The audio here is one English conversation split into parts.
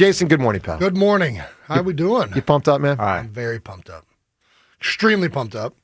Jason, good morning, pal. Good morning. How we doing? You pumped up, man? All right. I'm very pumped up. Extremely pumped up.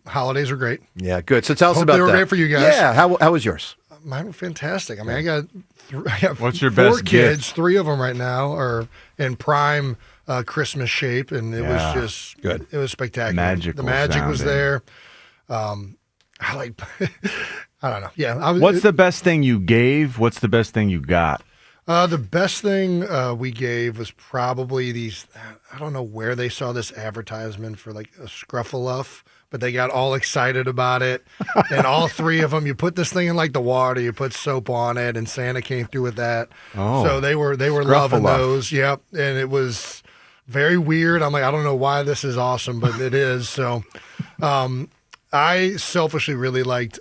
Holidays were great. Yeah, good. So tell us Hope about they were that. great for you guys. Yeah, how was yours? Mine were fantastic. I mean, I got What's your four best kids. gift? 3 of them right now are in prime Christmas shape, and it was just good. It was spectacular. Magical The magic was sounding. there. I like. I don't know. Yeah. What's the best thing you gave? What's the best thing you got? The best thing we gave was probably these. I don't know where they saw this advertisement for like a Scruffalough, but they got all excited about it. And all 3 of them, you put this thing in like the water, you put soap on it, and Santa came through with that. Oh, So they were loving Scruffalough. those. Yep, and it was very weird. I'm like, I don't know why this is awesome, but it is. So, I selfishly really liked.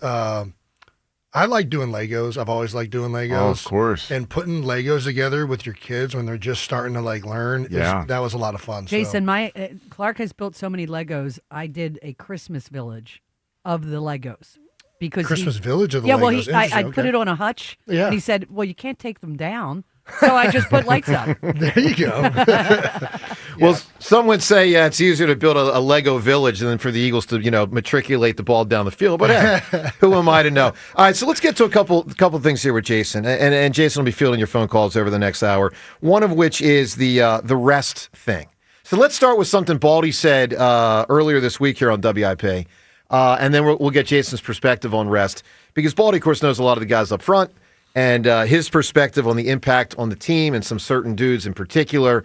I like doing Legos. I've always liked doing Legos. Oh, of course. And putting Legos together with your kids when they're just starting to like learn, that was a lot of fun. Jason, Clark has built so many Legos. I did a Christmas village of the Legos because Christmas village of the yeah. Legos. Well, I Interesting, put okay. it on a hutch. Yeah. And he said, "Well, you can't take them down." So I just put lights up. There you go. Well, some would say it's easier to build a Lego village than for the Eagles to, matriculate the ball down the field. But hey, who am I to know? All right, so let's get to a couple things here with Jason. And Jason will be fielding your phone calls over the next hour, one of which is the rest thing. So let's start with something Baldy said earlier this week here on WIP, and then we'll get Jason's perspective on rest. Because Baldy, of course, knows a lot of the guys up front, and his perspective on the impact on the team and some certain dudes in particular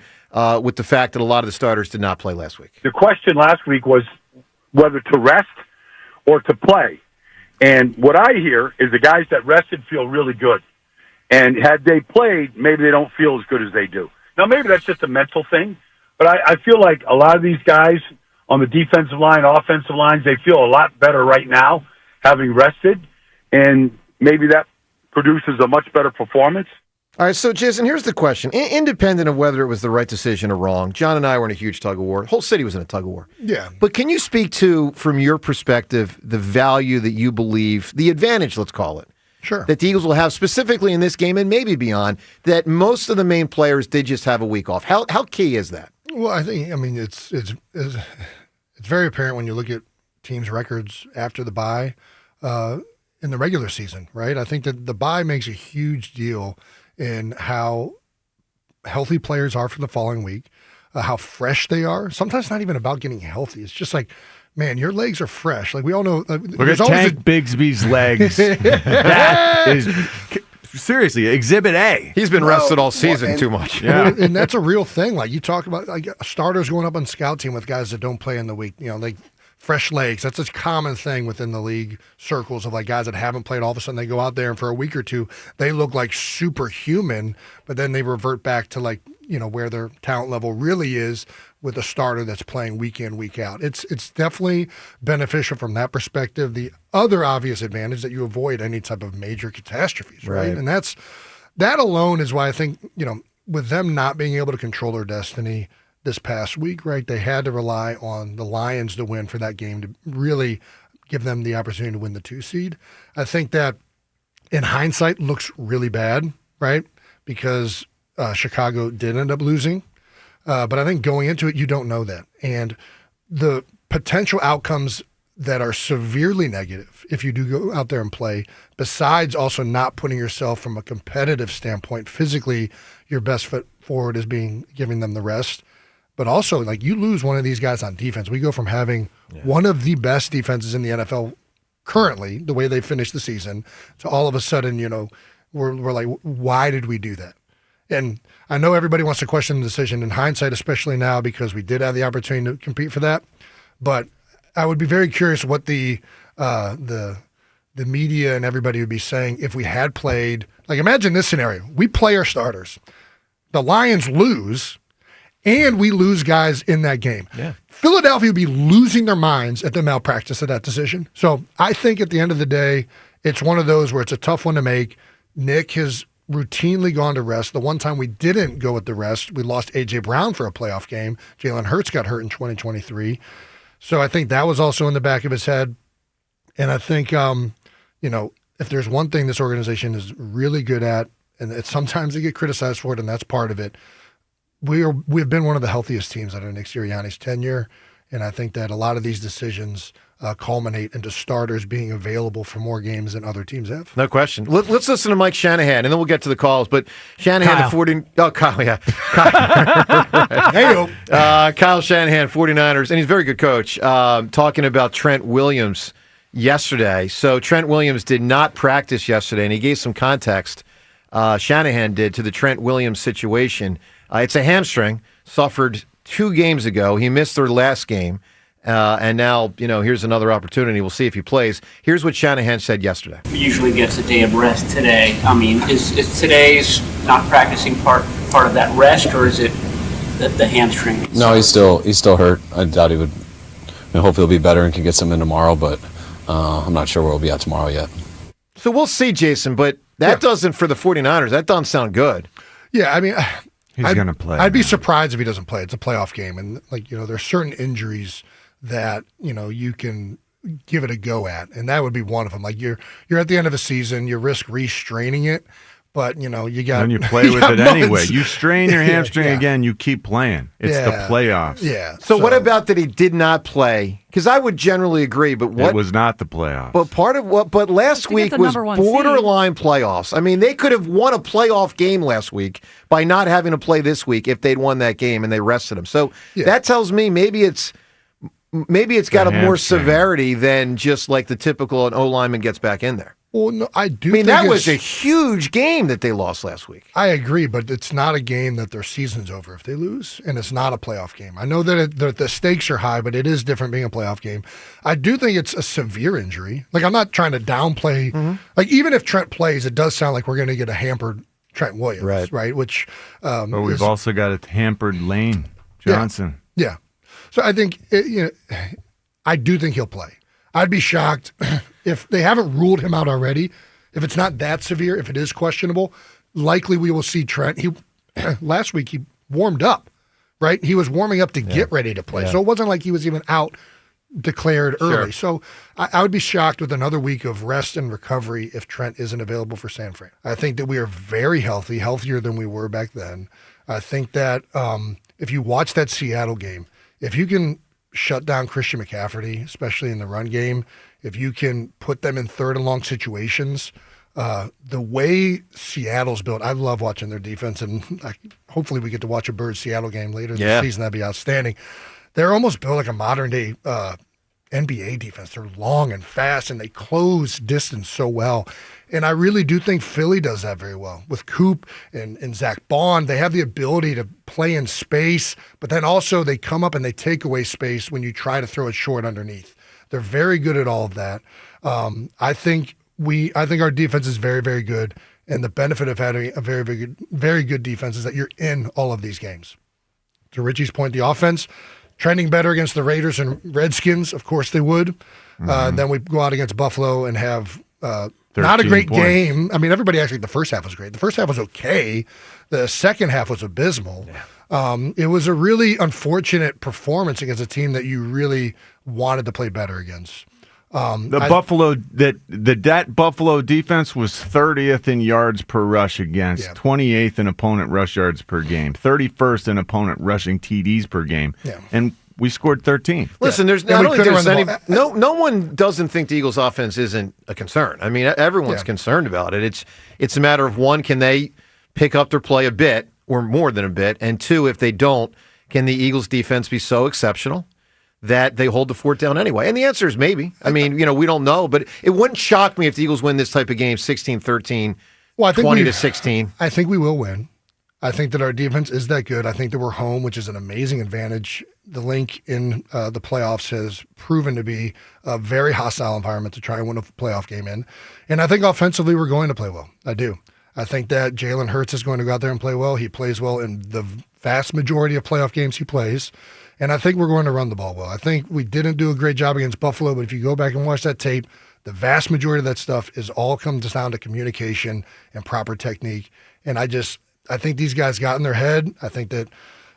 with the fact that a lot of the starters did not play last week. The question last week was whether to rest or to play. And what I hear is the guys that rested feel really good. And had they played, maybe they don't feel as good as they do. Now, maybe that's just a mental thing, but I feel like a lot of these guys on the defensive line, offensive lines, they feel a lot better right now having rested, and maybe that produces a much better performance. All right, so Jason, here's the question. Independent of whether it was the right decision or wrong, John and I were in a huge tug of war. The whole city was in a tug of war. Yeah. But can you speak to, from your perspective, the value that you believe, the advantage, let's call it, Sure. that the Eagles will have specifically in this game and maybe beyond, that most of the main players did just have a week off? How key is that? Well, it's very apparent when you look at teams' records after the bye in the regular season, right? I think that the bye makes a huge deal in how healthy players are for the following week, how fresh they are. Sometimes not even about getting healthy. It's just like, man, your legs are fresh. Like we all know. Look at Tank Bigsby's legs. That is seriously Exhibit A. He's been rested all season too much. Yeah. And that's a real thing. Like you talk about like starters going up on scout team with guys that don't play in the week, like fresh legs. That's a common thing within the league circles of like guys that haven't played. All of a sudden they go out there and for a week or two, they look like superhuman, but then they revert back to like, where their talent level really is with a starter that's playing week in, week out. It's definitely beneficial from that perspective. The other obvious advantage that you avoid any type of major catastrophes, right? And that alone is why I think, with them not being able to control their destiny this past week, right? They had to rely on the Lions to win for that game to really give them the opportunity to win the 2 seed. I think that in hindsight looks really bad, right? Because Chicago did end up losing. But I think going into it, you don't know that. And the potential outcomes that are severely negative if you do go out there and play, besides also not putting yourself from a competitive standpoint, physically, your best foot forward is giving them the rest. But also, like, you lose one of these guys on defense. We go from having one of the best defenses in the NFL currently, the way they finished the season, to all of a sudden, we're like, why did we do that? And I know everybody wants to question the decision in hindsight, especially now because we did have the opportunity to compete for that. But I would be very curious what the media and everybody would be saying if we had played. Like, imagine this scenario: we play our starters, the Lions lose, and we lose guys in that game. Yeah. Philadelphia would be losing their minds at the malpractice of that decision. So I think at the end of the day, it's one of those where it's a tough one to make. Nick has routinely gone to rest. The one time we didn't go with the rest, we lost A.J. Brown for a playoff game. Jalen Hurts got hurt in 2023. So I think that was also in the back of his head. And I think, if there's one thing this organization is really good at and sometimes they get criticized for it, and that's part of it. We've been one of the healthiest teams under Nick Sirianni's tenure, and I think that a lot of these decisions culminate into starters being available for more games than other teams have. No question. Let's listen to Mike Shanahan, and then we'll get to the calls. But Shanahan Kyle. at 40. Oh, Kyle, yeah. Kyle Shanahan, 49ers, and he's a very good coach, talking about Trent Williams yesterday. So Trent Williams did not practice yesterday, and he gave some context, Shanahan did, to the Trent Williams situation. It's a hamstring, suffered 2 games ago. He missed their last game. And now, here's another opportunity. We'll see if he plays. Here's what Shanahan said yesterday. He usually gets a day of rest today. I mean, is today's not practicing part of that rest, or is it the hamstring? No, he's still hurt. I doubt he would. Hopefully he'll be better and can get some in tomorrow, but I'm not sure where we'll be at tomorrow yet. So we'll see, Jason, but that doesn't, for the 49ers, that doesn't sound good. Yeah, I mean, He's going to play. I'd be surprised if he doesn't play. It's a playoff game, and there's certain injuries that you can give it a go at, and that would be one of them. Like you're at the end of a season, you risk restraining it, but you got. And you play with it months. anyway. You strain your hamstring again, you keep playing. It's the playoffs. Yeah. So what about that he did not play? Because I would generally agree, but what It was not the playoffs. But part of what? But last week the was number 1 borderline playoffs. I mean, they could have won a playoff game last week by not having to play this week if they'd won that game and they rested him. So that tells me maybe it's got a more severity than just like the typical an O lineman gets back in there. Well, no, I do. I mean, think that was a huge game that they lost last week. I agree, but it's not a game that their season's over if they lose, and it's not a playoff game. I know that the stakes are high, but it is different being a playoff game. I do think it's a severe injury. Like, I'm not trying to downplay. Like, even if Trent plays, it does sound like we're going to get a hampered Trent Williams, right? Which, but we've also got a hampered Lane Johnson. Yeah. So I think, I do think he'll play. I'd be shocked if they haven't ruled him out already. If it's not that severe, if it is questionable, likely we will see Trent. Last week he warmed up, right? He was warming up to get ready to play. So it wasn't like he was even out declared early. So I would be shocked with another week of rest and recovery if Trent isn't available for San Fran. I think that we are very healthy, healthier than we were back then. I think that if you watch that Seattle game, if you can shut down Christian McCaffrey, especially in the run game, if you can put them in third and long situations, the way Seattle's built, I love watching their defense, and hopefully we get to watch a Birds-Seattle game later this season. That'd be outstanding. They're almost built like a modern-day NBA defense. They're long and fast, and they close distance so well. And I really do think Philly does that very well. With Coop and Zach Bond, they have the ability to play in space, but then also they come up and they take away space when you try to throw it short underneath. They're very good at all of that. I think our defense is very, very good, and the benefit of having a very, very good defense is that you're in all of these games. To Richie's point, the offense trending better against the Raiders and Redskins. Of course they would. Then we go out against Buffalo and have not a great game. I mean, everybody actually, the first half was great. The first half was okay. The second half was abysmal. It was a really unfortunate performance against a team that you really wanted to play better against. That Buffalo defense was 30th in yards per rush against, 28th in opponent rush yards per game, 31st in opponent rushing TDs per game, and we scored 13. Listen, there's I don't think there's any. No one doesn't think the Eagles' offense isn't a concern. I mean, everyone's concerned about it. It's a matter of, one, can they pick up their play a bit or more than a bit, and two, if they don't, can the Eagles' defense be so exceptional that they hold the fort down anyway? And the answer is maybe. I mean, we don't know, but it wouldn't shock me if the Eagles win this type of game 16-13, 20-16. I think we will win. I think that our defense is that good. I think that we're home, which is an amazing advantage. The link in the playoffs has proven to be a very hostile environment to try and win a playoff game in. And I think offensively we're going to play well. I do. I think that Jalen Hurts is going to go out there and play well. He plays well in the vast majority of playoff games he plays. And I think we're going to run the ball well. I think we didn't do a great job against Buffalo, but if you go back and watch that tape, the vast majority of that stuff is all comes down to communication and proper technique. And I think these guys got in their head. I think that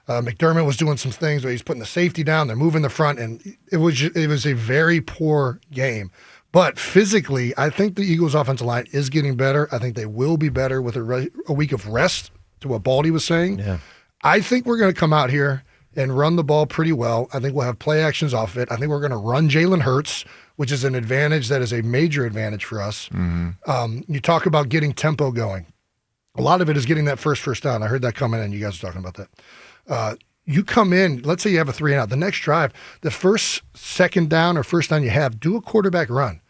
McDermott was doing some things where he's putting the safety down, they're moving the front, and it was a very poor game. But physically, I think the Eagles' offensive line is getting better. I think they will be better with a week of rest, to what Baldy was saying. Yeah. I think we're going to come out here and run the ball pretty well. I think we'll have play actions off it. I think we're going to run Jalen Hurts, which is an advantage that is a major advantage for us. You talk about getting tempo going. A lot of it is getting that first down. I heard that coming in. You guys were talking about that. You come in, let's say you have a 3-and-out. The next drive, the first second down or first down you have, do a quarterback run,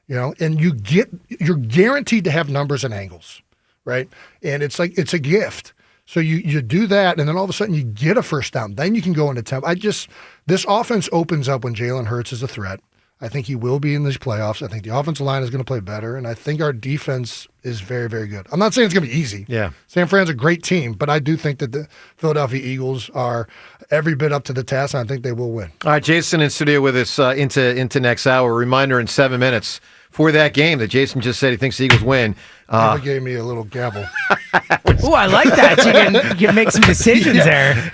and you're guaranteed to have numbers and angles, right? And it's a gift. So you do that, and then all of a sudden you get a first down. Then you can go into tempo. This offense opens up when Jalen Hurts is a threat. I think he will be in these playoffs. I think the offensive line is going to play better, and I think our defense is very, very good. I'm not saying it's going to be easy. Yeah. San Fran's a great team, but I do think that the Philadelphia Eagles are every bit up to the task, and I think they will win. All right, Jason in studio with us into next hour. Reminder in 7 minutes for that game that Jason just said he thinks the Eagles win. He gave me a little gavel. Oh, I like that. You can make some decisions there.